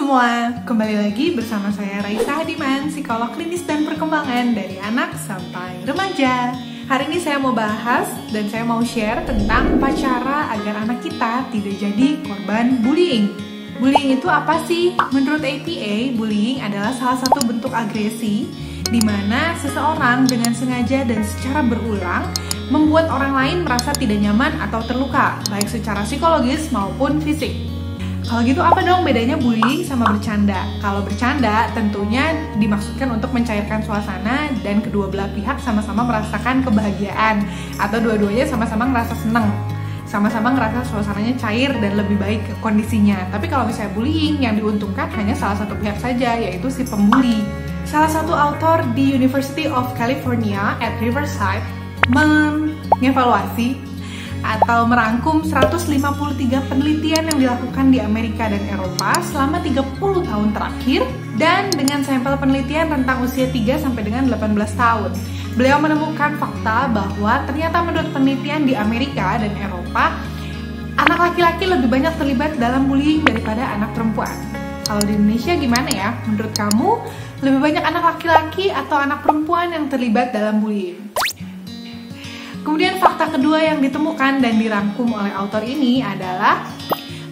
semua, kembali lagi bersama saya Raisa Hadiman, psikolog klinis dan perkembangan dari anak sampai remaja. Hari ini saya mau bahas dan saya mau share tentang 4 cara agar anak kita tidak jadi korban bullying. Bullying itu apa sih? Menurut APA, bullying adalah salah satu bentuk agresi di mana seseorang dengan sengaja dan secara berulang membuat orang lain merasa tidak nyaman atau terluka, baik secara psikologis maupun fisik. Kalau gitu apa dong bedanya bullying sama bercanda? Kalau bercanda tentunya dimaksudkan untuk mencairkan suasana dan kedua belah pihak sama-sama merasakan kebahagiaan atau dua-duanya sama-sama ngerasa seneng, sama-sama ngerasa suasananya cair dan lebih baik kondisinya. Tapi kalau misalnya bullying, yang diuntungkan hanya salah satu pihak saja, yaitu si pembuli. Salah satu author di University of California at Riverside mengevaluasi atau merangkum 153 penelitian yang dilakukan di Amerika dan Eropa selama 30 tahun terakhir dan dengan sampel penelitian rentang usia 3 sampai dengan 18 tahun. Beliau menemukan fakta bahwa ternyata menurut penelitian di Amerika dan Eropa, anak laki-laki lebih banyak terlibat dalam bullying daripada anak perempuan. Kalau di Indonesia gimana ya? Menurut kamu, lebih banyak anak laki-laki atau anak perempuan yang terlibat dalam bullying? Kemudian fakta kedua yang ditemukan dan dirangkum oleh author ini adalah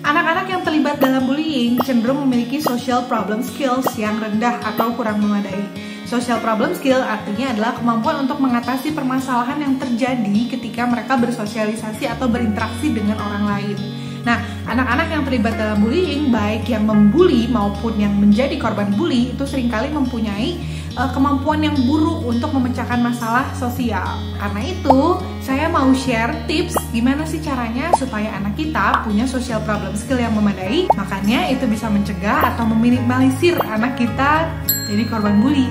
anak-anak yang terlibat dalam bullying cenderung memiliki social problem skills yang rendah atau kurang memadai. Social problem skill artinya adalah kemampuan untuk mengatasi permasalahan yang terjadi ketika mereka bersosialisasi atau berinteraksi dengan orang lain. Nah, anak-anak yang terlibat dalam bullying, baik yang membuli maupun yang menjadi korban bully, itu seringkali mempunyai kemampuan yang buruk untuk memecahkan masalah sosial. Karena itu, saya mau share tips gimana sih caranya supaya anak kita punya social problem skill yang memadai. Makanya itu bisa mencegah atau meminimalisir anak kita jadi korban bully.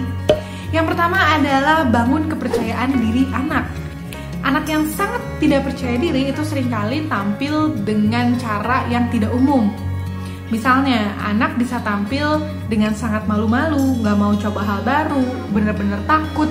Yang pertama adalah bangun kepercayaan diri anak. Anak yang sangat tidak percaya diri itu seringkali tampil dengan cara yang tidak umum. Misalnya, anak bisa tampil dengan sangat malu-malu, gak mau coba hal baru, benar-benar takut.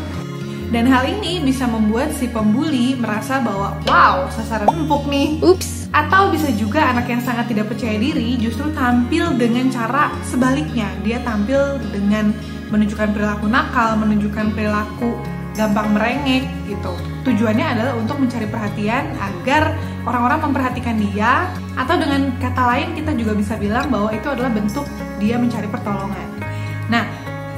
Dan hal ini bisa membuat si pembuli merasa bahwa, wow, sasaran empuk nih. Ups. Atau bisa juga anak yang sangat tidak percaya diri justru tampil dengan cara sebaliknya. Dia tampil dengan menunjukkan perilaku nakal, menunjukkan perilaku gampang merengek gitu. Tujuannya adalah untuk mencari perhatian agar orang-orang memperhatikan dia, atau dengan kata lain kita juga bisa bilang bahwa itu adalah bentuk dia mencari pertolongan. Nah,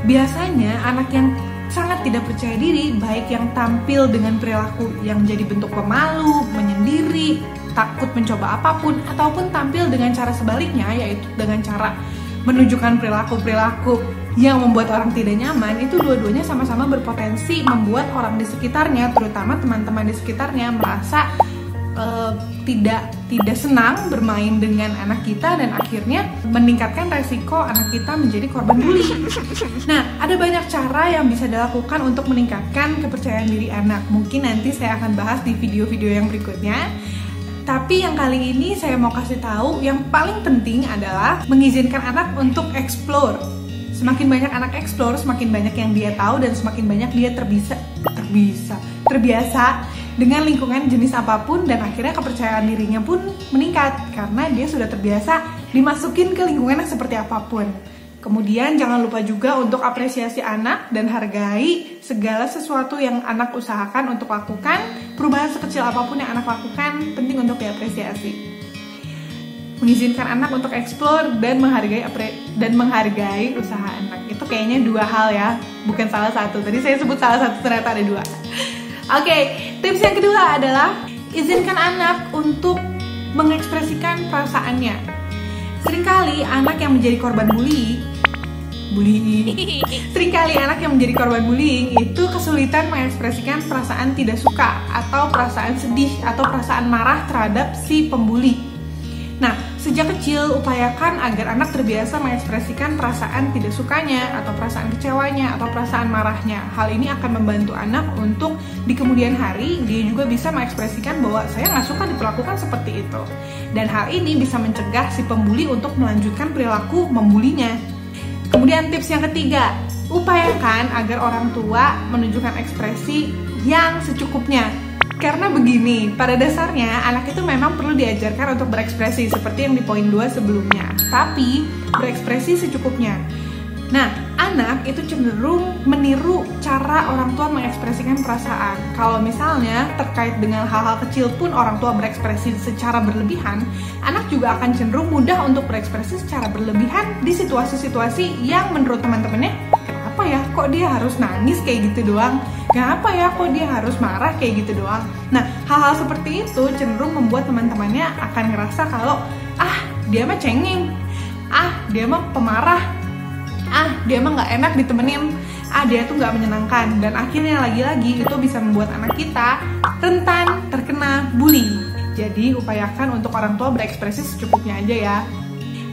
biasanya anak yang sangat tidak percaya diri, baik yang tampil dengan perilaku yang menjadi bentuk pemalu, menyendiri, takut mencoba apapun, ataupun tampil dengan cara sebaliknya, yaitu dengan cara menunjukkan perilaku-perilaku yang membuat orang tidak nyaman, itu dua-duanya sama-sama berpotensi membuat orang di sekitarnya, terutama teman-teman di sekitarnya, merasa tidak senang bermain dengan anak kita dan akhirnya meningkatkan resiko anak kita menjadi korban bully. Nah, ada banyak cara yang bisa dilakukan untuk meningkatkan kepercayaan diri anak. Mungkin nanti saya akan bahas di video-video yang berikutnya. Tapi yang kali ini saya mau kasih tahu yang paling penting adalah mengizinkan anak untuk explore. Semakin banyak anak explore, semakin banyak yang dia tahu dan semakin banyak dia terbiasa dengan lingkungan jenis apapun, dan akhirnya kepercayaan dirinya pun meningkat karena dia sudah terbiasa dimasukin ke lingkungan yang seperti apapun. Kemudian jangan lupa juga untuk apresiasi anak dan hargai segala sesuatu yang anak usahakan untuk lakukan. Perubahan sekecil apapun yang anak lakukan penting untuk diapresiasi. Mengizinkan anak untuk explore dan menghargai usaha anak. Itu kayaknya 2 hal ya, bukan salah satu. Tadi saya sebut salah satu, ternyata ada 2. Oke, tips yang kedua adalah izinkan anak untuk mengekspresikan perasaannya. Seringkali anak yang menjadi korban bullying itu kesulitan mengekspresikan perasaan tidak suka atau perasaan sedih atau perasaan marah terhadap si pembuli. Nah, sejak kecil upayakan agar anak terbiasa mengekspresikan perasaan tidak sukanya atau perasaan kecewanya atau perasaan marahnya. Hal ini akan membantu anak untuk di kemudian hari dia juga bisa mengekspresikan bahwa saya nggak suka diperlakukan seperti itu. Dan hal ini bisa mencegah si pembuli untuk melanjutkan perilaku membulinya. Kemudian tips yang ketiga, upayakan agar orang tua menunjukkan ekspresi yang secukupnya. Karena begini, pada dasarnya anak itu memang perlu diajarkan untuk berekspresi seperti yang di poin 2 sebelumnya. Tapi berekspresi secukupnya. Nah, anak itu cenderung meniru cara orang tua mengekspresikan perasaan. Kalau misalnya terkait dengan hal-hal kecil pun orang tua berekspresi secara berlebihan, anak juga akan cenderung mudah untuk berekspresi secara berlebihan di situasi-situasi yang menurut teman-temannya, kenapa ya kok dia harus nangis kayak gitu doang? Kenapa ya kok dia harus marah kayak gitu doang? Nah, hal-hal seperti itu cenderung membuat teman-temannya akan ngerasa kalau dia mah cengeng, dia mah pemarah, dia mah nggak enak ditemenin, dia tuh nggak menyenangkan, dan akhirnya lagi-lagi itu bisa membuat anak kita rentan terkena bully. Jadi upayakan untuk orang tua berekspresi secukupnya aja ya.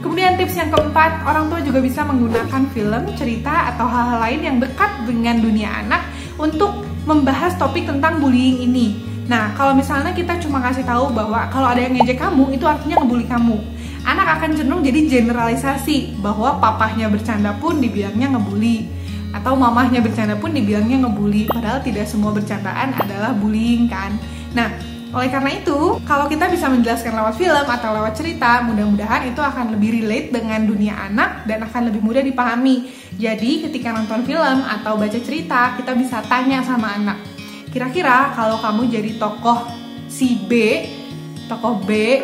Kemudian tips yang keempat, orang tua juga bisa menggunakan film, cerita, atau hal-hal lain yang dekat dengan dunia anak untuk membahas topik tentang bullying ini. Nah, kalau misalnya kita cuma kasih tahu bahwa kalau ada yang ngejek kamu, itu artinya ngebully kamu, anak akan cenderung jadi generalisasi bahwa papahnya bercanda pun dibilangnya ngebully, atau mamahnya bercanda pun dibilangnya ngebully, padahal tidak semua bercandaan adalah bullying kan. Nah, oleh karena itu, kalau kita bisa menjelaskan lewat film atau lewat cerita, mudah-mudahan itu akan lebih relate dengan dunia anak dan akan lebih mudah dipahami. Jadi ketika nonton film atau baca cerita, kita bisa tanya sama anak, kira-kira kalau kamu jadi tokoh si B, tokoh B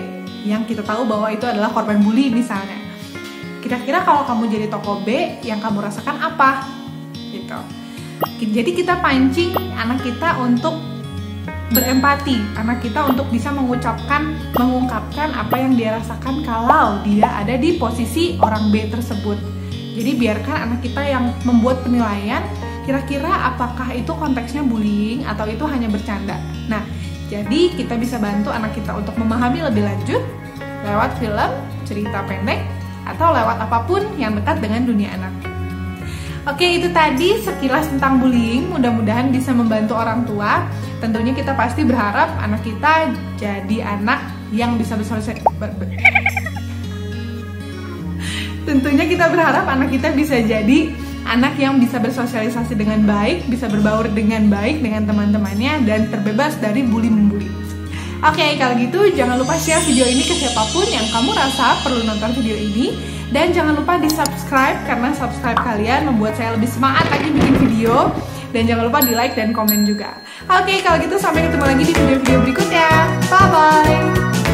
yang kita tahu bahwa itu adalah korban bully misalnya, kira-kira kalau kamu jadi tokoh B yang kamu rasakan apa? Gitu. Jadi kita pancing anak kita untuk berempati, anak kita untuk bisa mengungkapkan apa yang dia rasakan kalau dia ada di posisi orang B tersebut. Jadi biarkan anak kita yang membuat penilaian, kira-kira apakah itu konteksnya bullying atau itu hanya bercanda. Nah, jadi kita bisa bantu anak kita untuk memahami lebih lanjut lewat film, cerita pendek, atau lewat apapun yang dekat dengan dunia anak. Oke, itu tadi sekilas tentang bullying. Mudah-mudahan bisa membantu orang tua. Tentunya kita pasti berharap anak kita jadi anak yang bisa Tentunya kita berharap anak kita bisa jadi anak yang bisa bersosialisasi dengan baik, bisa berbaur dengan baik dengan teman-temannya, dan terbebas dari bully-membuli. Oke, kalau gitu jangan lupa share video ini ke siapapun yang kamu rasa perlu nonton video ini. Dan jangan lupa di subscribe, karena subscribe kalian membuat saya lebih semangat lagi bikin video. Dan jangan lupa di like dan komen juga. Oke, kalau gitu sampai ketemu lagi di video-video berikutnya. Bye-bye!